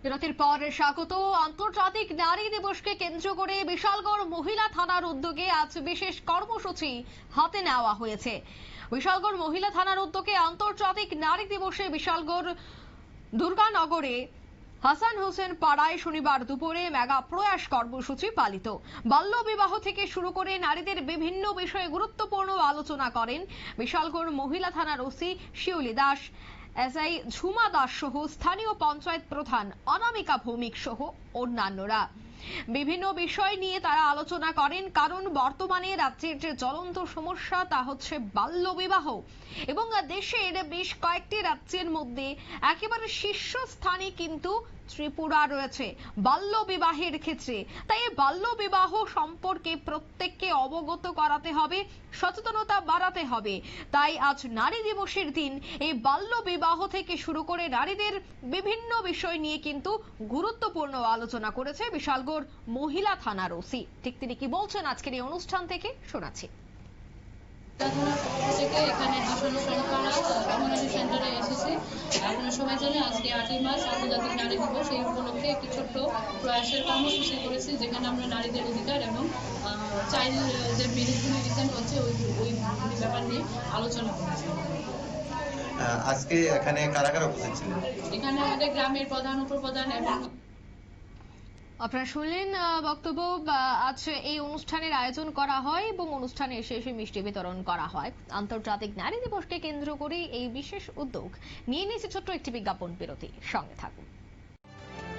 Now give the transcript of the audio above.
বিরতির পর স্বাগত। আন্তর্জাতিক নারী দিবসকে কেন্দ্র করে বিশালগড় মহিলা থানার উদ্যোগে আজ বিশেষ কর্মসূচি হাতে নেওয়া হয়েছে। বিশালগড় মহিলা থানার উদ্যোগে আন্তর্জাতিক নারী দিবসে বিশালগড় দুর্গানগরে হাসান হোসেন পাড়ায় শনিবার দুপুরে মেগা প্রয়াস কর্মসূচি পালিত। বাল্য বিবাহ থেকে শুরু করে নারীদের বিভিন্ন বিষয়ে গুরুত্বপূর্ণ আলোচনা করেন বিশালগড় মহিলা থানার ওসি শিউলি দাস, এসআই ঝুমা দাস সহ স্থানীয় পঞ্চায়েত প্রধান অনামিকা ভৌমিক সহ অন্যান্যরা। বিভিন্ন বিষয় নিয়ে তারা আলোচনা করেন, কারণ বর্তমানে রাজ্যের যে জ্বলন্ত সমস্যা তা হচ্ছে বাল্য বিবাহ এবং দেশের বেশ কয়েকটি রাজ্যের মধ্যে একেবারে শীর্ষস্থানে কিন্তু ত্রিপুরা রয়েছে বাল্য বিবাহের ক্ষেত্রে। তাই এই বাল্য বিবাহ সম্পর্কে প্রত্যেককে অবগত করাতে হবে, সচেতনতা বাড়াতে হবে। তাই আজ নারী দিবসের দিন এই বাল্য বিবাহ থেকে শুরু করে নারীদের বিভিন্ন বিষয় নিয়ে কিন্তু গুরুত্বপূর্ণ আলোচনা করেছে বিশালগড় মহিলা থানার ওসি। ঠিক তিনি কি বলছেন আজকের এই অনুষ্ঠান থেকে শোনাচ্ছি। এখানে আসন্ন সংখ্যারা কমিউনিটি সেন্টারে এসেছে। আপনারা সবাই জানেন আজকে 8ই মার্চ আন্তর্জাতিক নারী দিবস। এই উপলক্ষে একটি ছোট্ট প্রয়াসের কর্মসূচি করেছি, যেখানে আমরা নারীদের অধিকার এবং চাইল্ড যে বিলগুলি রিসেন্ট হচ্ছে ওই ব্যাপার নিয়ে আলোচনা করেছি। আজকে এখানে কারা কারা উপস্থিত ছিলেন? এখানে আমাদের গ্রামের প্রধান, উপপ্রধান এবং আপনারা শুনলেন বক্তব্য। আজ এই অনুষ্ঠানের আয়োজন করা হয় এবং অনুষ্ঠানে শেষে মিষ্টি বিতরণ করা হয়। আন্তর্জাতিক নারী দিবসকে কেন্দ্র করে এই বিশেষ উদ্যোগ নিয়ে নিয়েছে ছোট্ট একটি বিজ্ঞাপন বিরতি। সঙ্গে থাকুন।